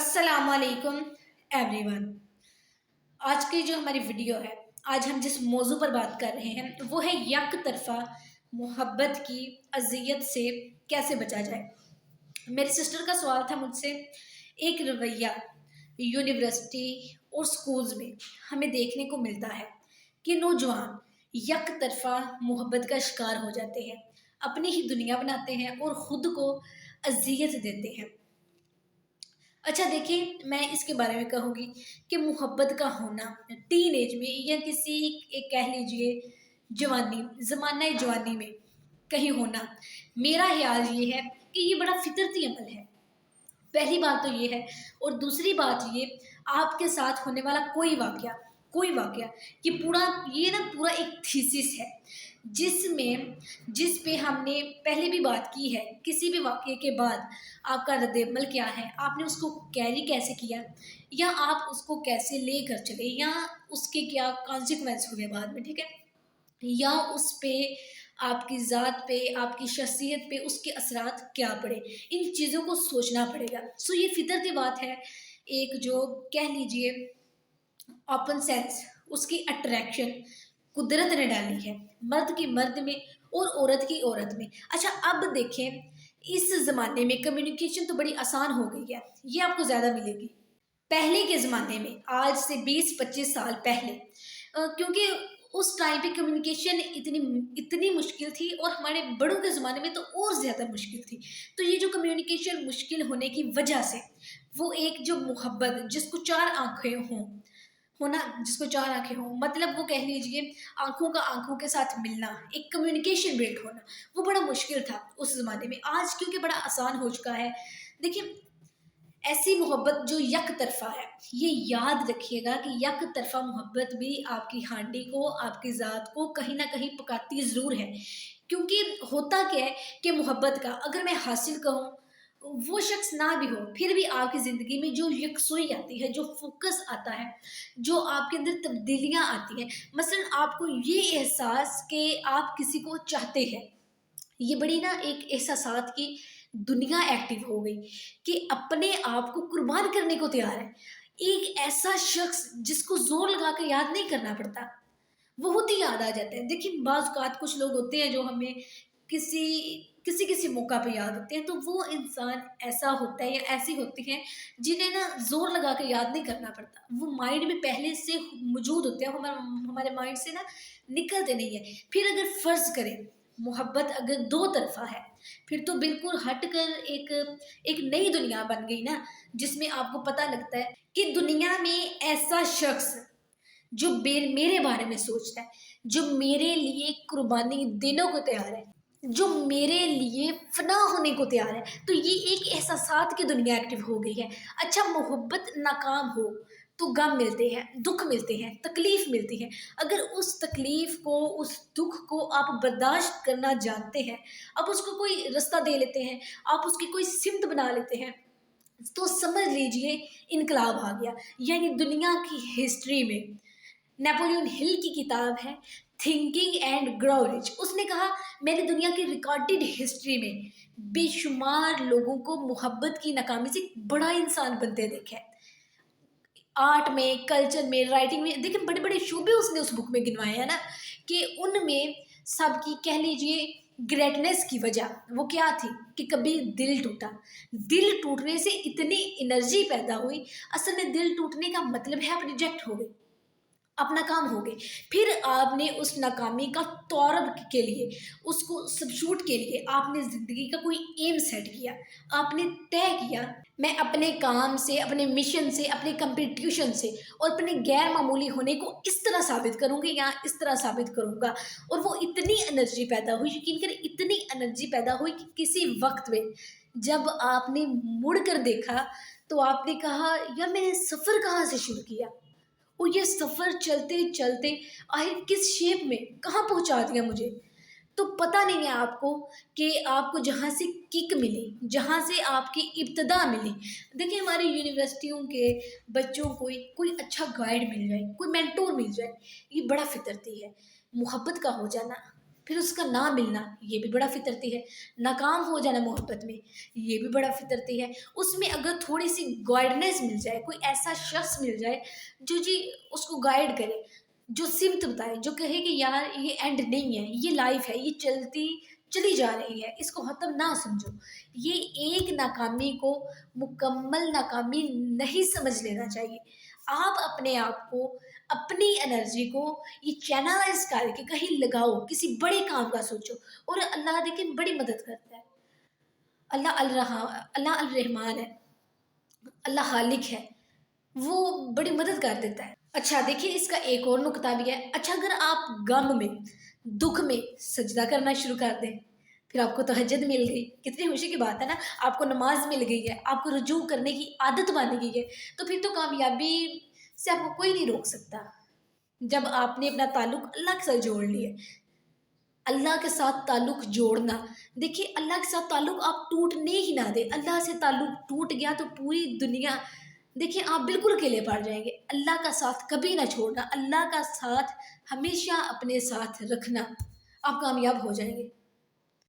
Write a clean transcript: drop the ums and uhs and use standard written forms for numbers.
अस्सलाम वालेकुम एवरीवन। आज की जो हमारी वीडियो है, आज हम जिस मौजू पर बात कर रहे हैं वो है यक तरफा मोहब्बत की अजियत से कैसे बचा जाए। मेरी सिस्टर का सवाल था मुझसे। एक रवैया यूनिवर्सिटी और स्कूल्स में हमें देखने को मिलता है कि नौजवान यक तरफा मोहब्बत का शिकार हो जाते हैं, अपनी ही दुनिया बनाते हैं और ख़ुद को अजियत देते हैं। अच्छा देखिए, मैं इसके बारे में कहूँगी कि मोहब्बत का होना टीन एज में या किसी एक कह लीजिए ज़माना जवानी में कहीं होना, मेरा ख्याल ये है कि ये बड़ा फितरती अमल है। पहली बात तो ये है, और दूसरी बात ये, आपके साथ होने वाला कोई वाकया ये पूरा एक थीसिस है जिस पे हमने पहले भी बात की है। किसी भी वाकये के बाद आपका रद्द-ए-अमल क्या है, आपने उसको कैरी कैसे किया, या आप उसको कैसे लेकर चले, या उसके क्या कॉन्सिक्वेंस हुए बाद में, ठीक है, या उस पे आपकी ज़ात पे, आपकी शख्सियत पे उसके असरात क्या पड़े, इन चीज़ों को सोचना पड़ेगा। सो ये फितरती बात है, एक जो कह लीजिए ओपन सेंस, उसकी अट्रैक्शन कुदरत ने डाली है मर्द की मर्द में और औरत की औरत में। अच्छा अब देखें, इस ज़माने में कम्युनिकेशन तो बड़ी आसान हो गई है, ये आपको ज़्यादा मिलेगी। पहले के ज़माने में, आज से 20-25 साल पहले, क्योंकि उस टाइम पे कम्युनिकेशन इतनी इतनी मुश्किल थी, और हमारे बड़ों के ज़माने में तो और ज़्यादा मुश्किल थी। तो ये जो कम्युनिकेशन मुश्किल होने की वजह से, वो एक जो मोहब्बत जिसको चार आँखें होना, जिसको चार आँखें हों, मतलब वो कह लीजिए आँखों का आँखों के साथ मिलना, एक कम्युनिकेशन बिल्ड होना, वो बड़ा मुश्किल था उस ज़माने में। आज क्योंकि बड़ा आसान हो चुका है। देखिए, ऐसी मोहब्बत जो यक तरफा है, ये याद रखिएगा कि यक तरफा मोहब्बत भी आपकी हांडी को, आपकी ज़ात को कहीं ना कहीं पकाती ज़रूर है। क्योंकि होता क्या है कि मोहब्बत का अगर मैं हासिल कहूँ, वो शख्स ना भी हो, फिर भी आपकी ज़िंदगी में जो यकसुई आती है, जो फोकस आता है, जो आपके अंदर तब्दीलियाँ आती हैं, मसलन आपको ये एहसास कि आप किसी को चाहते हैं, ये बड़ी ना एक एहसासात की दुनिया एक्टिव हो गई कि अपने आप को कुर्बान करने को तैयार है। एक ऐसा शख्स जिसको जोर लगा कर याद नहीं करना पड़ता, बहुत ही याद आ जाता है। देखिए, बाज़ औक़ात कुछ लोग होते हैं जो हमें किसी किसी किसी मौका पे याद होते हैं, तो वो इंसान ऐसा होता है या ऐसी होती हैं जिन्हें ना ज़ोर लगा के याद नहीं करना पड़ता। वो माइंड में पहले से मौजूद होते हैं, हमारे माइंड से ना निकलते नहीं है। फिर अगर फ़र्ज़ करें मोहब्बत अगर दो तरफ़ा है, फिर तो बिल्कुल हट कर एक नई दुनिया बन गई ना, जिसमें आपको पता लगता है कि दुनिया में ऐसा शख्स जो मेरे बारे में सोचता है, जो मेरे लिए कुर्बानी देने को तैयार है, जो मेरे लिए फ़ना होने को तैयार है। तो ये एक एहसासात की दुनिया एक्टिव हो गई है। अच्छा, मोहब्बत नाकाम हो तो गम मिलते हैं, दुख मिलते हैं, तकलीफ़ मिलती है। अगर उस तकलीफ़ को, उस दुख को आप बर्दाश्त करना जानते हैं, आप उसको कोई रास्ता दे लेते हैं, आप उसकी कोई सिमत बना लेते हैं, तो समझ लीजिए इनकलाब आ गया। यानी दुनिया की हिस्ट्री में नेपोलियन हिल की किताब है थिंकिंग एंड ग्रो रिच, उसने कहा मैंने दुनिया की रिकॉर्डेड हिस्ट्री में बेशुमार लोगों को मोहब्बत की नाकामी से बड़ा इंसान बनते देखा है। आर्ट में, कल्चर में, राइटिंग में, देखिए बड़े बड़े शोबे उसने उस बुक में गिनवाए हैं ना, कि उनमें सबकी कह लीजिए ग्रेटनेस की वजह वो क्या थी कि कभी दिल टूटा, दिल टूटने से इतनी एनर्जी पैदा हुई। असल में दिल टूटने का मतलब है आप रिजेक्ट हो गए, अपना काम हो गए। फिर आपने उस नाकामी का तौरब के लिए, उसको सबशूट के लिए आपने ज़िंदगी का कोई एम सेट किया, आपने तय किया मैं अपने काम से, अपने मिशन से, अपने कंपटीशन से और अपने गैर मामूली होने को इस तरह साबित करूँगी या इस तरह साबित करूँगा। और वो इतनी एनर्जी पैदा हुई, यकीन करें इतनी एनर्जी पैदा हुई कि किसी वक्त में जब आपने मुड़ कर देखा तो आपने कहा यार मैंने सफ़र कहाँ से शुरू किया, और ये सफ़र चलते चलते आखिर किस शेप में कहाँ पहुँचा दिया मुझे। तो पता नहीं है आपको कि आपको जहाँ से किक मिली, जहाँ से आपकी इब्तदा मिली। देखिए, हमारी यूनिवर्सिटियों के बच्चों को कोई अच्छा गाइड मिल जाए, कोई मेंटोर मिल जाए, ये बड़ा फितरती है। मोहब्बत का हो जाना پھر اس کا نہ ملنا یہ بھی بڑا فطرتی ہے، ناکام ہو جانا محبت میں یہ بھی بڑا فطرتی ہے۔ اس میں اگر تھوڑی سی گائیڈنس مل جائے، کوئی ایسا شخص مل جائے جو جی اس کو گائیڈ کرے، جو سمت بتائے، جو کہے کہ یار یہ اینڈ نہیں ہے، یہ لائف ہے، یہ چلی جا رہی ہے، اس کو ختم نہ سمجھو۔ یہ ایک ناکامی کو مکمل ناکامی نہیں سمجھ لینا چاہیے۔ آپ اپنے آپ کو، اپنی انرجی کو یہ چینلائز کر کے کہیں لگاؤ، کسی بڑے کام کا سوچو، اور اللہ دیکھیں بڑی مدد کرتا ہے۔ اللہ الرحمن ہے، اللہ خالق ہے، وہ بڑی مدد کر دیتا ہے۔ اچھا دیکھیے اس کا ایک اور نکتہ بھی ہے۔ اچھا اگر آپ غم میں، دکھ میں سجدہ کرنا شروع کر دیں، پھر آپ کو تہجد مل گئی، کتنی خوشی کی بات ہے نا، آپ کو نماز مل گئی ہے، آپ کو رجوع کرنے کی عادت بن گئی ہے، تو پھر تو کامیابی سے آپ کو کوئی نہیں روک سکتا۔ جب آپ نے اپنا تعلق اللہ کے ساتھ جوڑ لیا، اللہ کے ساتھ تعلق جوڑنا، دیکھیے اللہ کے ساتھ تعلق آپ ٹوٹنے ہی نہ دیں۔ اللہ سے تعلق ٹوٹ گیا تو پوری دنیا، دیکھیے آپ بالکل اکیلے پڑ جائیں گے۔ اللہ کا ساتھ کبھی نہ چھوڑنا، اللہ کا ساتھ ہمیشہ اپنے ساتھ رکھنا، آپ کامیاب ہو جائیں گے۔